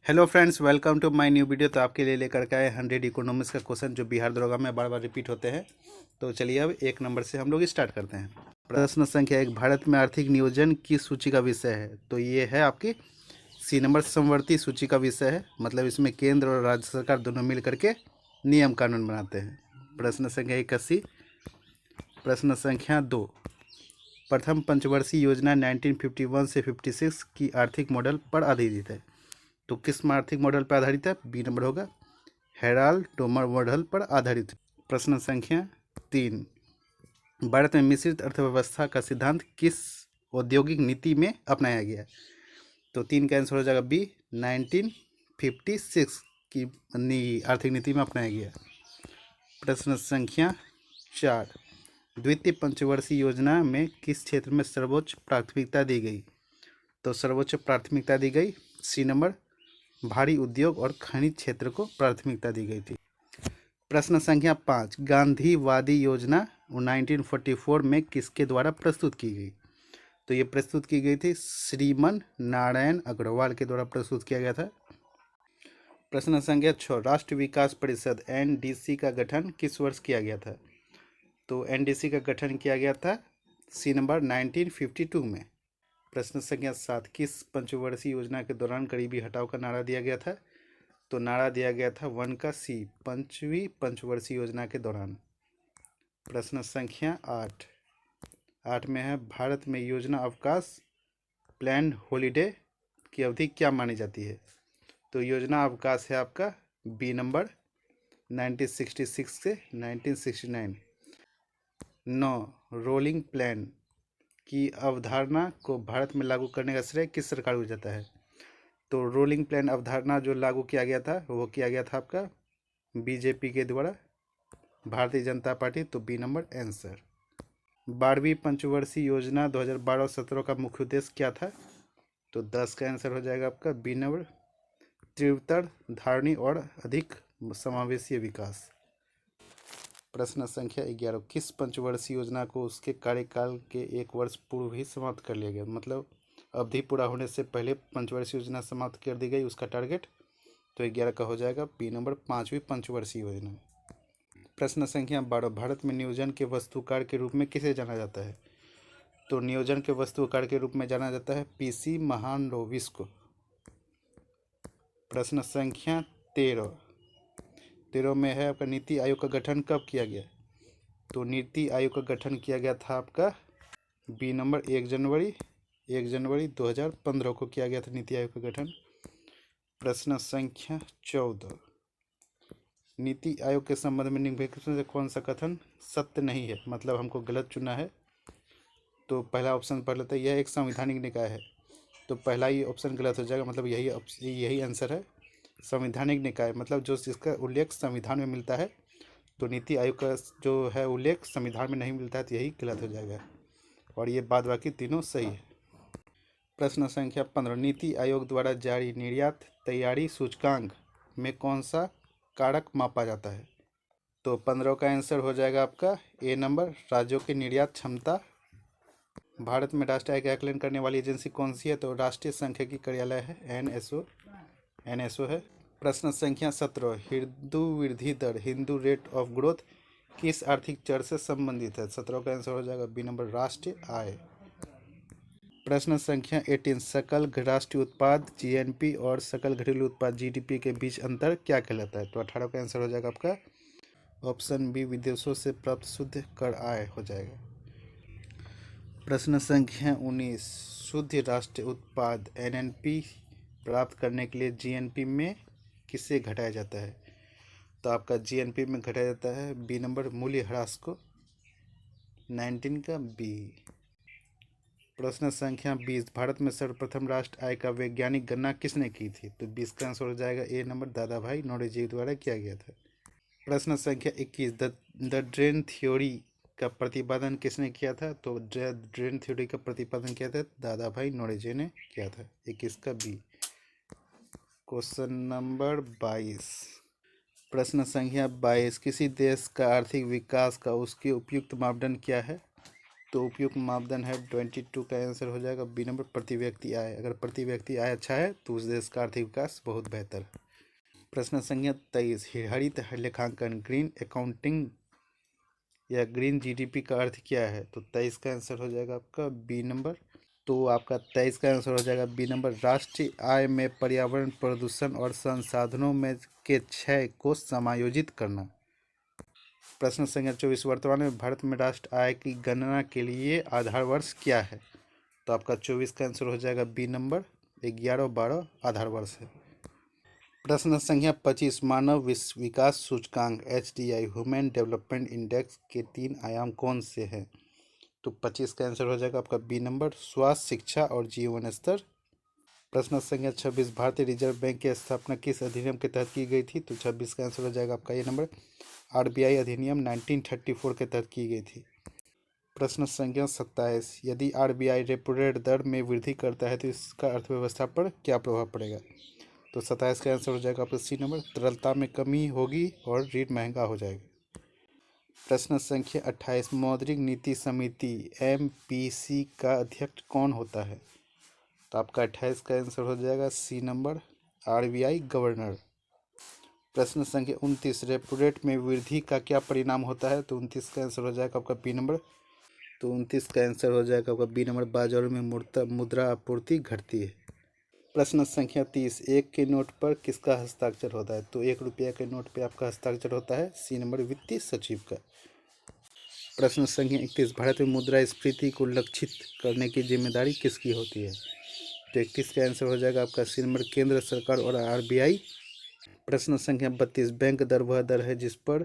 Hello friends, welcome to my new video. तो आपके लिए लेकर के आए 100 इकोनॉमिक्स का क्वेश्चन जो बिहार दरोगा में बार बार रिपीट होते हैं। तो चलिए अब एक नंबर से हम लोग स्टार्ट करते हैं। प्रश्न संख्या 1, भारत में आर्थिक नियोजन की सूची का विषय है। तो ये है आपकी सी नंबर, समवर्ती सूची का विषय है। मतलब इसमें केंद्र और राज्य सरकार दोनों मिल करके नियम कानून बनाते हैं। प्रश्न संख्या 81। प्रश्न संख्या 2, प्रथम पंचवर्षीय योजना 1951 से 56 की आर्थिक मॉडल पर आधारित है। तो किस आर्थिक मॉडल पर आधारित है? बी नंबर होगा, हेराल्ड टोमर मॉडल पर आधारित। प्रश्न संख्या 3, भारत में मिश्रित अर्थव्यवस्था का सिद्धांत किस औद्योगिक नीति में अपनाया गया? तो 3 का आंसर हो जाएगा बी, 1956 की आर्थिक नीति में अपनाया गया। प्रश्न संख्या 4, द्वितीय पंचवर्षीय योजना में किस क्षेत्र में सर्वोच्च प्राथमिकता दी गई? तो सर्वोच्च प्राथमिकता दी गई सी नंबर, भारी उद्योग और खनिज क्षेत्र को प्राथमिकता दी गई थी। प्रश्न संख्या 5, गांधीवादी योजना 1944 में किसके द्वारा प्रस्तुत की गई? तो ये प्रस्तुत की गई थी श्रीमन नारायण अग्रवाल के द्वारा प्रस्तुत किया गया था। प्रश्न संख्या 6, राष्ट्रीय विकास परिषद एनडीसी का गठन किस वर्ष किया गया था? तो एनडीसी का गठन किया गया था सी नंबर 1952 में। प्रश्न संख्या 7, किस पंचवर्षीय योजना के दौरान गरीबी हटाओ का नारा दिया गया था? तो नारा दिया गया था 1 का सी, पांचवी पंचवर्षीय योजना के दौरान। प्रश्न संख्या 8 में है, भारत में योजना अवकाश प्लान हॉलिडे की अवधि क्या मानी जाती है? तो योजना अवकाश है आपका बी नंबर, 1966 से 1969। 9, रोलिंग प्लान की अवधारणा को भारत में लागू करने का श्रेय किस सरकार को जाता है? तो रोलिंग प्लान अवधारणा जो लागू किया गया था वो किया गया था आपका बीजेपी के द्वारा, भारतीय जनता पार्टी। तो बी नंबर आंसर। 12वीं पंचवर्षीय योजना 2012-17 का मुख्य उद्देश्य क्या था? तो 10 का आंसर हो जाएगा आपका बी नंबर, तीव्रतर धारणी और अधिक समावेशी विकास। प्रश्न संख्या 11, किस पंचवर्षीय योजना को उसके कार्यकाल के 1 वर्ष पूर्व ही समाप्त कर लिया गया? मतलब अवधि पूरा होने से पहले पंचवर्षीय योजना समाप्त कर दी गई, उसका टारगेट। तो 11 का हो जाएगा बी नंबर, 5वीं पंचवर्षीय योजना। प्रश्न संख्या 12, भारत में नियोजन के वस्तुकार के रूप में किसे जाना जाता है? तो नियोजन के वस्तुकार के रूप में जाना जाता है पीसी महालनोबिस को। प्रश्न संख्या 13 में है आपका, नीति आयोग का गठन कब किया गया? तो नीति आयोग का गठन किया गया था आपका बी नंबर, 1 जनवरी 2015 को किया गया था नीति आयोग का गठन। प्रश्न संख्या 14, नीति आयोग के संबंध में निम्नलिखित से कौन सा कथन सत्य नहीं है? मतलब हमको गलत चुना है। तो पहला ऑप्शन पढ़ लेते हैं, यह एक संवैधानिक निकाय है। तो पहला ही ऑप्शन गलत हो जाएगा, मतलब यही आंसर है। संवैधानिक निकाय मतलब जो जिसका उल्लेख संविधान में मिलता है। तो नीति आयोग का जो है उल्लेख संविधान में नहीं मिलता है, तो यही गलत हो जाएगा। और ये बाद बाकी तीनों सही है। प्रश्न संख्या 15, नीति आयोग द्वारा जारी निर्यात तैयारी सूचकांक में कौन सा कारक मापा जाता है? तो 15 का आंसर हो जाएगा आपका ए नंबर, राज्यों की निर्यात क्षमता। भारत में राष्ट्रीय आय का आकलन करने वाली एजेंसी कौन सी है? तो राष्ट्रीय सांख्यिकी कार्यालय है, एनएसओ है। प्रश्न संख्या 17, हिंदू वृद्धि दर, हिंदू रेट ऑफ ग्रोथ किस आर्थिक चर से संबंधित है? 17 का आंसर हो जाएगा बी नंबर, राष्ट्रीय आय। प्रश्न संख्या 18, सकल राष्ट्रीय उत्पाद जीएनपी और सकल घरेलू उत्पाद जीडीपी के बीच अंतर क्या कहलाता है? तो 18 का आंसर हो जाएगा आपका ऑप्शन बी, विदेशों से प्राप्त शुद्ध कर आय हो जाएगा। प्रश्न संख्या 19, शुद्ध राष्ट्रीय उत्पाद एनएनपी प्राप्त करने के लिए जीएनपी में किसे घटाया जाता है? तो आपका जीएनपी में घटाया जाता है बी नंबर, मूल्य ह्रास को। 19 का बी। प्रश्न संख्या 20, भारत में सर्वप्रथम राष्ट्र आय का वैज्ञानिक गणना किसने की थी? तो 20 का आंसर हो जाएगा ए नंबर, दादा भाई नौरोजी द्वारा किया गया था। प्रश्न संख्या 21, द ड्रेन थ्योरी का प्रतिपादन किसने किया था? तो ड्रेन थ्योरी का प्रतिपादन किया था दादा भाई नौरोजी ने किया था। 21 का बी। क्वेश्चन नंबर 22, प्रश्न संख्या 22, किसी देश का आर्थिक विकास का उसके उपयुक्त मापदंड क्या है? तो उपयुक्त मापदंड है 22 का आंसर हो जाएगा बी नंबर प्रति व्यक्ति आय। अगर प्रति व्यक्ति आय अच्छा है तो उस देश का आर्थिक विकास बहुत बेहतर। प्रश्न संख्या 23, हरित लेखांकन ग्रीन अकाउंटिंग या ग्रीन जीडीपी का अर्थ क्या है? तो 23 का आंसर हो जाएगा आपका बी नंबर। तो आपका 23 का आंसर हो जाएगा बी नंबर, राष्ट्रीय आय में पर्यावरण प्रदूषण और संसाधनों में के क्षय को समायोजित करना। प्रश्न संख्या 24, वर्तमान में भारत में राष्ट्र आय की गणना के लिए आधार वर्ष क्या है? तो आपका 24 का आंसर हो जाएगा बी नंबर, 11-12 आधार वर्ष है। प्रश्न संख्या 25, मानव विकास सूचकांक HDI ह्यूमन डेवलपमेंट इंडेक्स के 3 आयाम कौन से हैं? तो 25 का आंसर हो जाएगा आपका बी नंबर, स्वास्थ्य, शिक्षा और जीवन स्तर। प्रश्न संख्या 26, भारतीय रिजर्व बैंक की स्थापना किस अधिनियम के तहत की गई थी? तो 26 का आंसर हो जाएगा आपका ये नंबर, RBI अधिनियम 1934 के तहत की गई थी। प्रश्न संख्या 27, यदि RBI रेपो रेट दर में वृद्धि करता है तो इसका अर्थव्यवस्था पर क्या प्रभाव पड़ेगा? तो 27 का आंसर हो जाएगा आपका सी नंबर, तरलता में कमी होगी और ऋण महंगा हो जाएगा। प्रश्न संख्या 28, मौद्रिक नीति समिति MPC का अध्यक्ष कौन होता है? तो आपका 28 का आंसर हो जाएगा सी नंबर, RBI गवर्नर। प्रश्न संख्या 29, रेपो रेट में वृद्धि का क्या परिणाम होता है? तो 29 का आंसर हो जाएगा आपका बी नंबर। तो 29 का आंसर हो जाएगा आपका बी नंबर, बाजारों में मुद्रा आपूर्ति घटती है। प्रश्न संख्या 30, एक के नोट पर किसका हस्ताक्षर होता है? तो 1 रुपया के नोट पर आपका हस्ताक्षर होता है सी नंबर, वित्तीय सचिव का। प्रश्न संख्या 31, भारत में मुद्रास्फीति को लक्षित करने की जिम्मेदारी किसकी होती है? तो 31 का आंसर हो जाएगा आपका सी नंबर, केंद्र सरकार और RBI। प्रश्न संख्या 32, बैंक दर वह दर है जिस पर,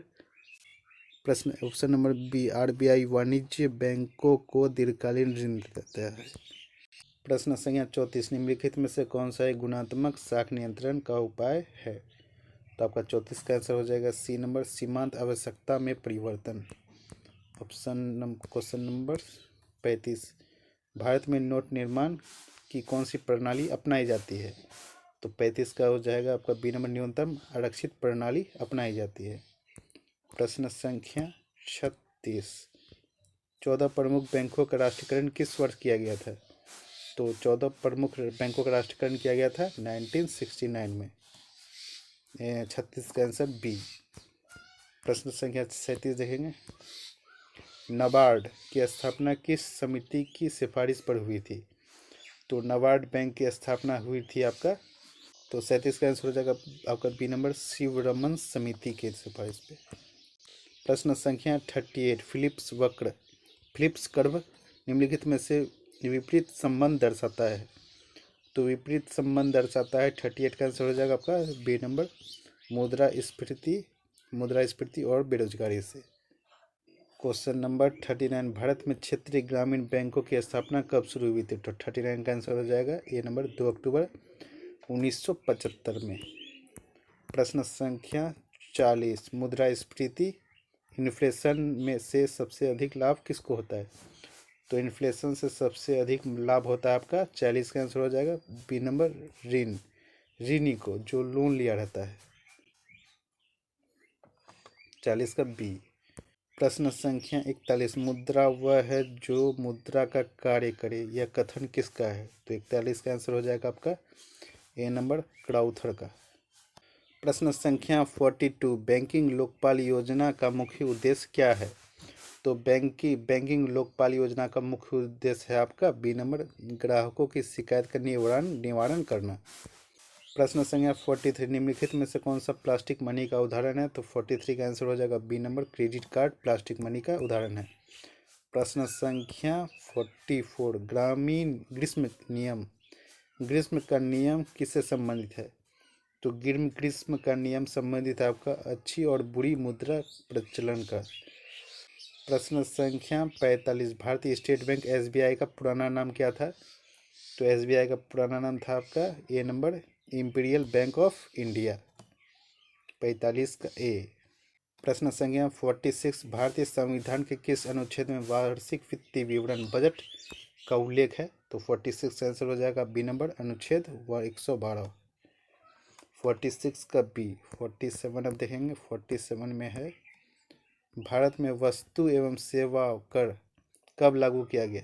प्रश्न ऑप्शन नंबर बी, RBI वाणिज्य बैंकों को दीर्घकालीन ऋण देता है। प्रश्न संख्या 34, निम्नलिखित में से कौन सा एक गुणात्मक शाख नियंत्रण का उपाय है? तो आपका 34 का आंसर हो जाएगा सी नंबर, सीमांत आवश्यकता में परिवर्तन। क्वेश्चन नंबर 35, भारत में नोट निर्माण की कौन सी प्रणाली अपनाई जाती है? तो 35 का हो जाएगा आपका बी नंबर, न्यूनतम आरक्षित प्रणाली अपनाई जाती है। प्रश्न संख्या 36, 14 प्रमुख बैंकों का राष्ट्रीयकरण किस वर्ष किया गया था? तो 14 प्रमुख बैंकों का राष्ट्रीयकरण किया गया था 1969 में। 36 का आंसर बी। प्रश्न संख्या 37 देखेंगे, नाबार्ड की स्थापना किस समिति की सिफारिश पर हुई थी? तो नाबार्ड बैंक की स्थापना हुई थी आपका, तो 37 का आंसर हो जाएगा आपका बी नंबर, शिवरमन समिति के सिफारिश पे। प्रश्न संख्या 38, फिलिप्स कर्व निम्नलिखित में से विपरीत संबंध दर्शाता है? तो विपरीत संबंध दर्शाता है 38 का आंसर हो जाएगा आपका बी नंबर, मुद्रास्फीति और बेरोजगारी से। क्वेश्चन नंबर 39, भारत में क्षेत्रीय ग्रामीण बैंकों की स्थापना कब शुरू हुई थी? तो 39 का आंसर हो जाएगा ए नंबर, 2 अक्टूबर 1975 में। प्रश्न संख्या 40, मुद्रास्फीति इन्फ्लेशन में से सबसे अधिक लाभ किसको होता है? तो इन्फ्लेशन से सबसे अधिक लाभ होता है आपका, 40 का आंसर हो जाएगा बी नंबर, ऋणी को, जो लोन लिया रहता है, 40 का बी। प्रश्न संख्या 41, मुद्रा वह है जो मुद्रा का कार्य करे, यह कथन किसका है? तो 41 का आंसर हो जाएगा आपका ए नंबर, क्राउथर का। प्रश्न संख्या 42, बैंकिंग लोकपाल योजना का मुख्य उद्देश्य क्या है? तो बैंकिंग लोकपाल योजना का मुख्य उद्देश्य है आपका बी नंबर, ग्राहकों की शिकायत का निवारण करना। प्रश्न संख्या 43, निम्नलिखित में से कौन सा प्लास्टिक मनी का उदाहरण है? तो 43 का आंसर हो जाएगा B number, credit card plastic money का उदाहरण है। प्रश्न संख्या 44, ग्रीष्म का नियम किससे संबंधित है? तो ग्रीष्म का नियम संबंधित है आपका अच्छी और बुरी मुद्रा प्रचलन का। प्रश्न संख्या 45, भारतीय स्टेट बैंक SBI का पुराना नाम क्या था? तो SBI का पुराना नाम था आपका A number, imperial bank of India, 45 का ए। प्रश्न संख्या 46, भारतीय संविधान के किस अनुच्छेद में वार्षिक वित्तीय विवरण बजट का उल्लेख है? तो 46 का आंसर हो जाएगा बी नंबर, अनुच्छेद 112, 46 का बी। 47 अब देखेंगे, 47 में है, भारत में वस्तु एवं सेवा कर कब लागू किया गया?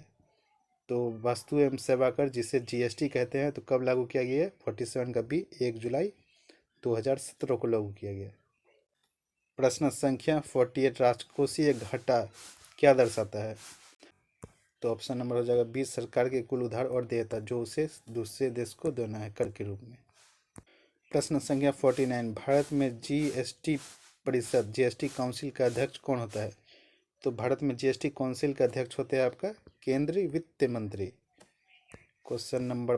तो वस्तु एवं सेवा कर जिसे जीएसटी कहते हैं, तो कब लागू किया गया? 47 का बी 1 जुलाई 2017 को लागू किया गया। प्रश्न संख्या 48 राजकोषीय घाटा क्या दर्शाता है? तो ऑप्शन नंबर हो जाएगा बी सरकार के कुल उधार और देयता जो उसे दूसरे देश को देना है कर के रूप में। प्रश्न संख्या 49 भारत में जीएसटी परिषद जीएसटी काउंसिल का अध्यक्ष कौन होता है? तो भारत में जीएसटी काउंसिल का अध्यक्ष होते हैं आपका केंद्रीय वित्त मंत्री। क्वेश्चन नंबर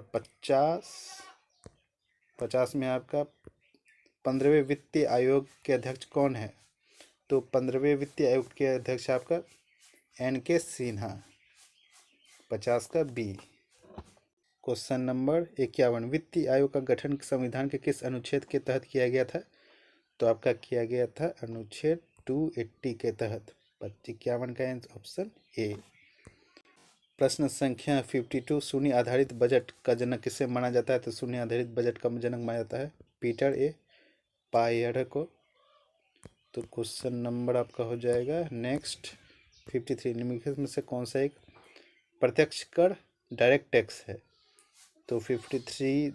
50 में आपका 15वें वित्तीय आयोग के अध्यक्ष कौन है? तो 15वें वित्तीय आयोग के अध्यक्ष आपका एन.के. सिन्हा। 50 का बी। क्वेश्चन नंबर 51 वित्तीय आयोग का गठन संविधान के किस अनुच्छेद के तहत किया गया था? तो आपका किया गया था अनुच्छेद 280 के तहत। 51 का ऑप्शन ए। प्रश्न संख्या 52 शून्य आधारित बजट का जनक किसे माना जाता है? तो शून्य आधारित बजट का जनक माना जाता है पीटर ए पायर को। तो क्वेश्चन नंबर आपका हो जाएगा नेक्स्ट 53 निम्नलिखित में से कौन सा एक प्रत्यक्ष कर डायरेक्ट टैक्स है? तो 53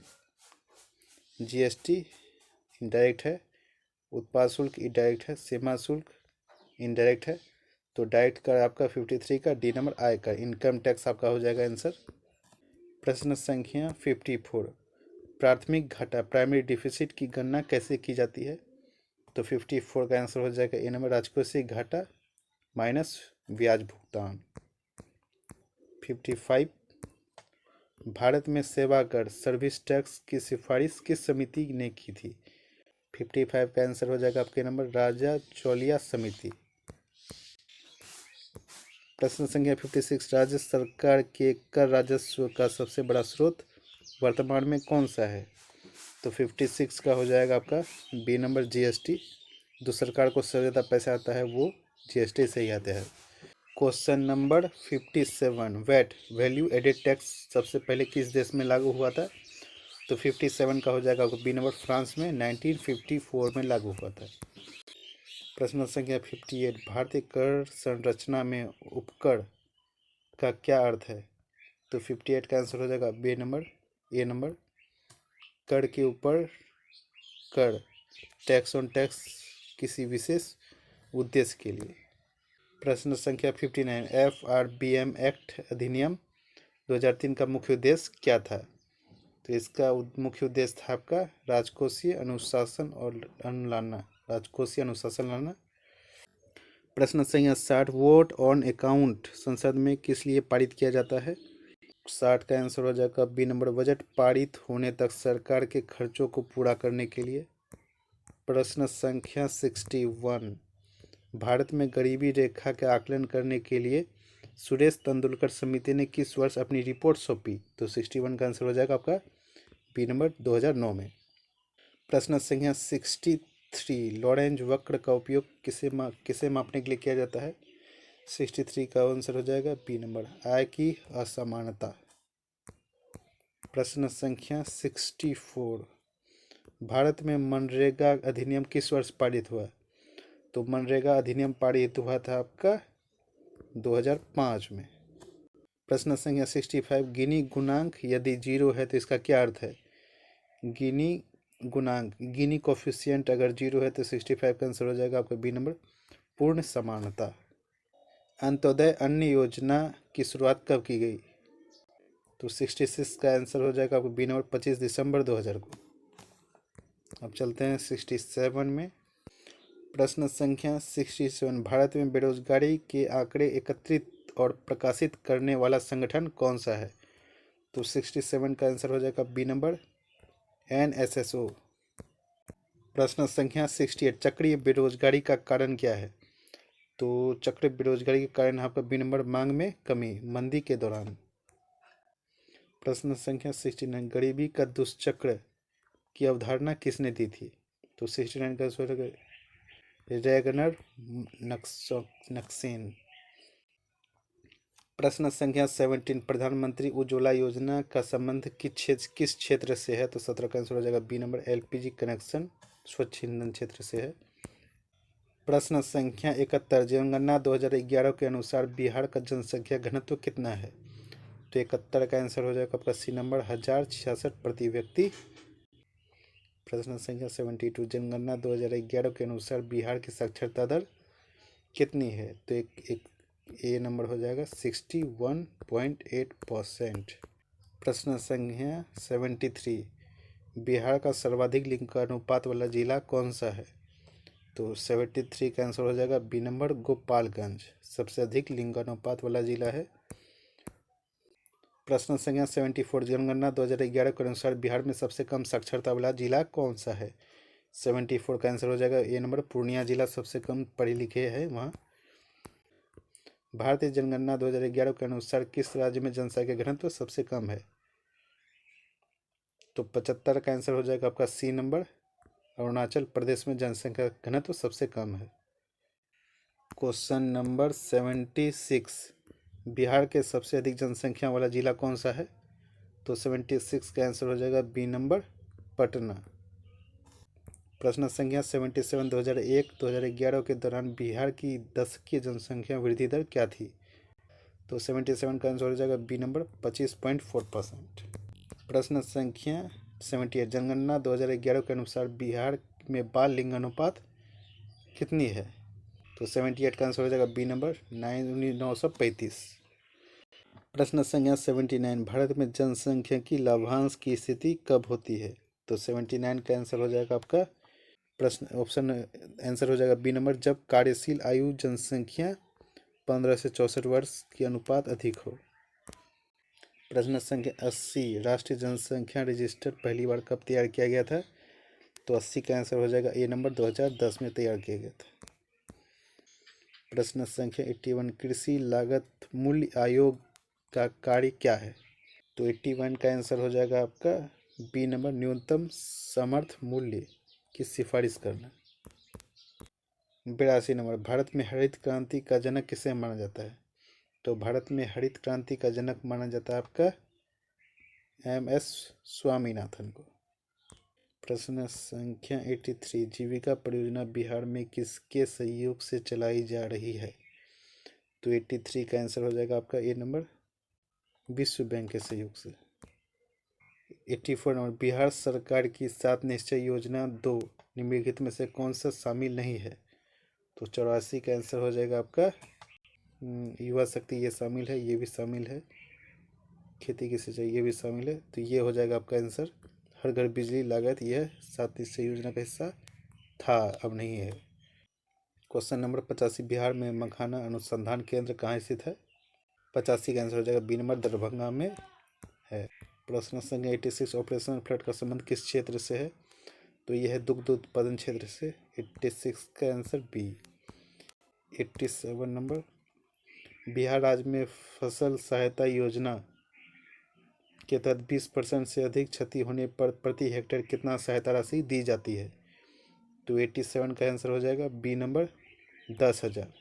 जीएसटी इनडायरेक्ट है, उत्पाद शुल्क इनडायरेक्ट है, सीमा शुल्क इनडायरेक्ट है। तो डायरेक्ट कर आपका 53 का डी नंबर आयकर इनकम टैक्स आपका हो जाएगा आंसर। प्रश्न संख्या 54 प्राथमिक घाटा प्राइमरी डिफिसिट की गणना कैसे की जाती है? तो 54 का आंसर हो जाएगा ए नंबर राजकोषीय घाटा माइनस ब्याज भुगतान। 55 भारत में सेवा कर सर्विस टैक्स की सिफारिश किस समिति ने की थी? 55 का आंसर हो जाएगा आपके नंबर राजा चौलिया समिति। प्रश्न संख्या 56 राज्य सरकार के कर राजस्व का सबसे बड़ा स्रोत वर्तमान में कौन सा है? तो 56 का हो जाएगा आपका बी नंबर जीएसटी। जो सरकार को सबसे ज़्यादा पैसा आता है वो जीएसटी से ही आता है। Question number 57 VAT value added tax सबसे पहले किस देश में लागू हुआ था? तो 57 का हो जाएगा आपको बी नंबर फ्रांस में 1954 में लागू हुआ था। प्रश्न संख्या 58 भारतीय कर संरचना में उपकर का क्या अर्थ है? तो 58 का आंसर हो जाएगा बी नंबर ए नंबर कर के ऊपर कर टैक्स ऑन टैक्स किसी विशेष उद्देश्य के लिए। प्रश्न संख्या 59 FRBM एक्ट अधिनियम 2003 का मुख्य उद्देश्य क्या था? तो इसका मुख्य उद्देश्य था आपका राजकोषीय अनुशासन लाना। प्रश्न संख्या 60 वोट ऑन अकाउंट संसद में किस लिए पारित किया जाता है? 60 का आंसर हो जाएगा बी नंबर बजट पारित होने तक सरकार के खर्चों को पूरा करने के लिए। प्रश्न संख्या 61 भारत में गरीबी रेखा का आकलन करने के लिए सुरेश तेंदुलकर समिति ने किस वर्ष अपनी रिपोर्ट सौंपी? तो 61 का आंसर हो जाएगा आपका बी नंबर 2009 में। प्रश्न संख्या 63 लॉरेंज वक्र का उपयोग किसे मापने के लिए किया जाता है? 63 का आंसर हो जाएगा बी नंबर आय की असमानता। प्रश्न संख्या 64 भारत में मनरेगा अधिनियम किस वर्ष पारित हुआ? तो मनरेगा अधिनियम पारित हुआ था आपका 2005 में। प्रश्न संख्या 65 गिनी गुणांक यदि 0 है तो इसका क्या अर्थ है? गिनी गुणांक गिनी कोफिशिएंट अगर 0 है तो 65 का आंसर हो जाएगा आपका बी नंबर पूर्ण समानता। अंत्योदय अन्न योजना की शुरुआत कब की गई? तो 66 का आंसर हो जाएगा आपको बी नंबर 25 दिसंबर 2000 को। अब चलते हैं 67 में। प्रश्न संख्या 67 भारत में बेरोजगारी के आंकड़े एकत्रित और प्रकाशित करने वाला संगठन कौन सा है? तो 67 का आंसर हो जाएगा बी नंबर NSSO। प्रश्न संख्या 68 चक्रीय बेरोजगारी का कारण क्या है? तो चक्रीय बेरोजगारी के कारण आपका बी नंबर मांग में कमी मंदी के दौरान। प्रश्न संख्या 69 गरीबी का दुष्चक्र की अवधारणा किसने दी थी? तो 69 का आंसर रैगनर नक्सेन। प्रश्न संख्या 17 प्रधानमंत्री उज्ज्वला योजना का संबंध किस क्षेत्र से है? तो 17 का आंसर हो जाएगा बी नंबर LPG कनेक्शन स्वच्छ ईंधन क्षेत्र से है। प्रश्न संख्या 71, जनगणना 2011 के अनुसार बिहार का जनसंख्या घनत्व कितना है? तो 71 का आंसर हो जाएगा आपका सी नंबर 1066 प्रति व्यक्ति। प्रश्न संख्या 72, जनगणना 2011 के अनुसार बिहार की साक्षरता दर कितनी है? तो एक ए नंबर हो जाएगा 61.8%। प्रश्न संख्या 73, बिहार का सर्वाधिक लिंगानुपात वाला जिला कौन सा है? तो 73 का आंसर हो जाएगा बी नंबर गोपालगंज, सबसे अधिक लिंगानुपात वाला जिला है। प्रश्न संख्या 74, जनगणना 2011 के अनुसार बिहार में सबसे कम साक्षरता वाला जिला कौन सा है? 74 का आंसर हो जाएगा ए नंबर पूर्णिया जिला सबसे कम पढ़े लिखे है वहाँ। भारतीय जनगणना 2011 के अनुसार किस राज्य में जनसंख्या घनत्व सबसे कम है? तो 75 का आंसर हो जाएगा आपका सी नंबर, अरुणाचल प्रदेश में जनसंख्या घनत्व सबसे कम है। क्वेश्चन नंबर 76, बिहार के सबसे अधिक जनसंख्या वाला जिला कौन सा है? तो 76 का आंसर हो जाएगा बी नंबर पटना। प्रश्न संख्या 77, 2001-2011 के दौरान बिहार की दशकीय जनसंख्या वृद्धि दर क्या थी? तो 77 का आंसर हो जाएगा बी नंबर 25.4%। प्रश्न संख्या 78, जनगणना 2011 के अनुसार बिहार में बाल लिंगानुपात कितनी है? तो 78 का आंसर हो जाएगा बी नंबर 935। प्रश्न संख्या 79, भारत में जनसंख्या की लाभांश की स्थिति कब होती है? तो 79 का आंसर हो जाएगा आपका प्रश्न ऑप्शन आंसर हो जाएगा बी नंबर, जब कार्यशील आयु जनसंख्या 15 से 64 वर्ष की अनुपात अधिक हो। प्रश्न संख्या 80, राष्ट्रीय जनसंख्या रजिस्टर पहली बार कब तैयार किया गया था? तो 80 का आंसर हो जाएगा ए नंबर 2010 में तैयार किया गया था। प्रश्न संख्या 81, कृषि लागत मूल्य आयोग का कार्य क्या है? तो 81 का आंसर हो जाएगा आपका बी नंबर, न्यूनतम समर्थ मूल्य की सिफारिश करना। 82 नंबर, भारत में हरित क्रांति का जनक किसे माना जाता है? तो भारत में हरित क्रांति का जनक माना जाता है आपका MS स्वामीनाथन को। प्रश्न संख्या 83, जीविका परियोजना बिहार में किसके सहयोग से चलाई जा रही है? तो 83 का आंसर हो जाएगा आपका ए नंबर, विश्व बैंक के सहयोग से। 84 नंबर, बिहार सरकार की 7 निश्चय योजना 2 निम्नलिखित में से कौन सा शामिल नहीं है? तो 84 का आंसर हो जाएगा आपका युवा शक्ति, ये शामिल है, ये भी शामिल है, खेती की सिंचाई ये भी शामिल है। तो ये हो जाएगा आपका आंसर, हर घर बिजली लागत यह 7 निश्चय योजना का हिस्सा था, अब नहीं है। क्वेश्चन नंबर 85, बिहार में मखाना अनुसंधान केंद्र कहाँ स्थित है? 85 का आंसर हो जाएगा बी नंबर, दरभंगा में है। प्रश्न संख्या 86, ऑपरेशन फ्लड का संबंध किस क्षेत्र से है? तो यह है दुग्ध उत्पादन क्षेत्र से। 86 का आंसर बी। 87 नंबर, बिहार राज्य में फसल सहायता योजना के तहत 20% से अधिक क्षति होने पर प्रति हेक्टेयर कितना सहायता राशि दी जाती है? तो 87 का आंसर हो जाएगा बी नंबर, 10,000।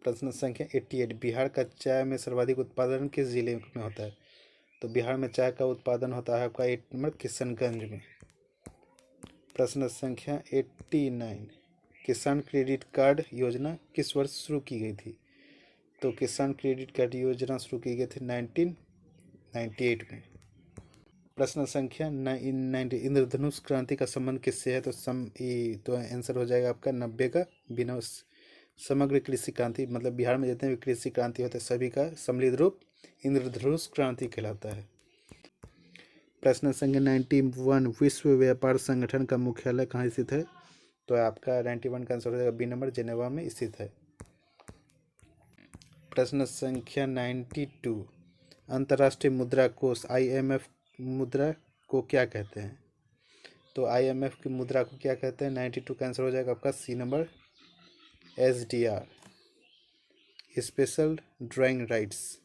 प्रश्न संख्या 88, बिहार का चाय में सर्वाधिक उत्पादन किस जिले में होता है? तो बिहार में चाय का उत्पादन होता है आपका 8 नंबर किशनगंज में। प्रश्न संख्या 89, किसान क्रेडिट कार्ड योजना किस वर्ष शुरू की गई थी? तो किसान क्रेडिट कार्ड योजना शुरू की गई थी 1998 में। प्रश्न संख्या 90, इंद्रधनुष क्रांति का संबंध किससे है? तो आंसर हो जाएगा आपका 90 का, बिना समग्र कृषि क्रांति, मतलब बिहार में जितने भी कृषि क्रांति होते हैं सभी का सम्मिलित रूप इंद्रधनुष क्रांति कहलाता है। प्रश्न संख्या 91, विश्व व्यापार संगठन का मुख्यालय कहाँ स्थित है? तो आपका 91 का आंसर हो जाएगा बी नंबर, जेनेवा में स्थित है। प्रश्न संख्या 92, अंतर्राष्ट्रीय मुद्रा कोष IMF मुद्रा को क्या कहते हैं? तो IMF की मुद्रा को क्या कहते हैं? 92 का आंसर हो जाएगा आपका C number, SDR, special drawing rights.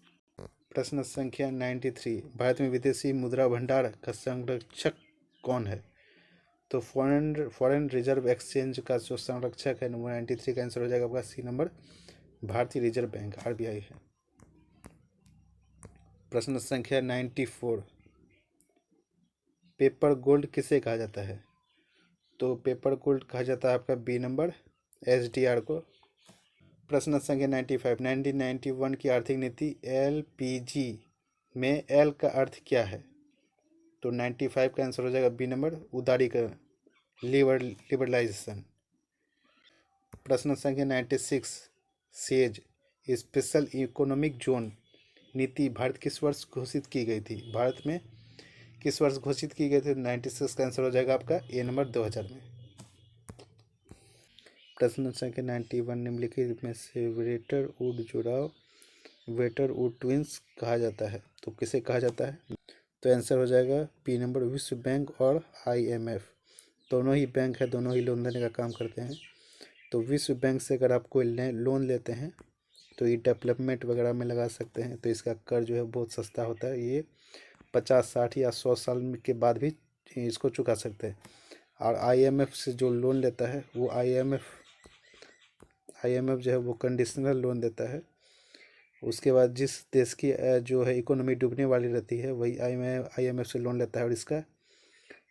प्रश्न संख्या 93, भारत में विदेशी मुद्रा भंडार का संरक्षक कौन है? तो फॉरेन रिजर्व एक्सचेंज का जो संरक्षक है 93 का आंसर हो जाएगा आपका सी नंबर, भारतीय रिजर्व बैंक RBI है। प्रश्न संख्या 94, पेपर गोल्ड किसे कहा जाता है? तो पेपर गोल्ड कहा जाता है आपका बी नंबर SDR को। प्रश्न संख्या 95, 1991 की आर्थिक नीति LPG में एल का अर्थ क्या है? तो 95 का आंसर हो जाएगा बी नंबर उदारीकरण, लिबरलाइजेशन। प्रश्न संख्या 96, सेज स्पेशल इकोनॉमिक जोन नीति भारत किस वर्ष घोषित की गई थी? भारत में किस वर्ष घोषित की गई थी? 96 का आंसर हो जाएगा आपका ए नंबर 2000 में। प्रश्न संख्या 91, निम्नलिखित में से वेटर वुड जुड़ाव वेटर वुड ट्विंस कहा जाता है, तो किसे कहा जाता है? तो आंसर हो जाएगा पी नंबर विश्व बैंक और IMF। दोनों ही बैंक है, दोनों ही लोन देने का काम करते हैं। तो विश्व बैंक से अगर आप कोई लोन लेते हैं तो ये डेवलपमेंट वगैरह में लगा सकते हैं, तो इसका कर जो है बहुत सस्ता होता है। ये 50, 60 या 100 साल के बाद भी इसको चुका सकते हैं। और IMF से जो लोन लेता है वो IMF जो है वो कंडीशनल लोन देता है। उसके बाद जिस देश की जो है इकोनॉमी डूबने वाली रहती है वही IMF से लोन लेता है, और इसका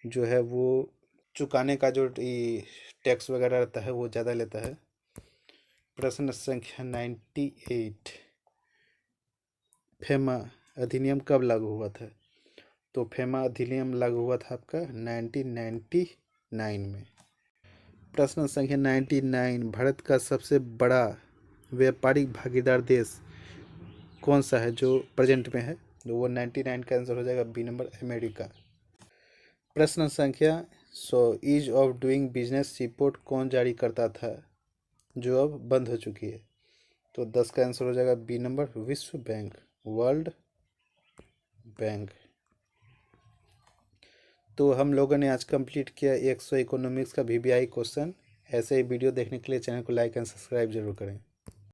जो है वो चुकाने का जो टैक्स वगैरह रहता है वो ज़्यादा लेता है। प्रश्न संख्या 98, फेमा अधिनियम कब लागू हुआ था? तो फेमा अधिनियम लागू हुआ था आपका 1999 में। प्रश्न संख्या 99, भारत का सबसे बड़ा व्यापारिक भागीदार देश कौन सा है जो प्रेजेंट में है? तो वो 99 का आंसर हो जाएगा बी नंबर अमेरिका। प्रश्न संख्या 100, ease of doing business report कौन जारी करता था जो अब बंद हो चुकी है? तो 10 का आंसर हो जाएगा बी नंबर विश्व बैंक, वर्ल्ड बैंक। तो हम लोगों ने आज कंप्लीट किया 100 इकोनॉमिक्स का VBI क्वेश्चन। ऐसे ही वीडियो देखने के लिए चैनल को लाइक एंड सब्सक्राइब जरूर करें।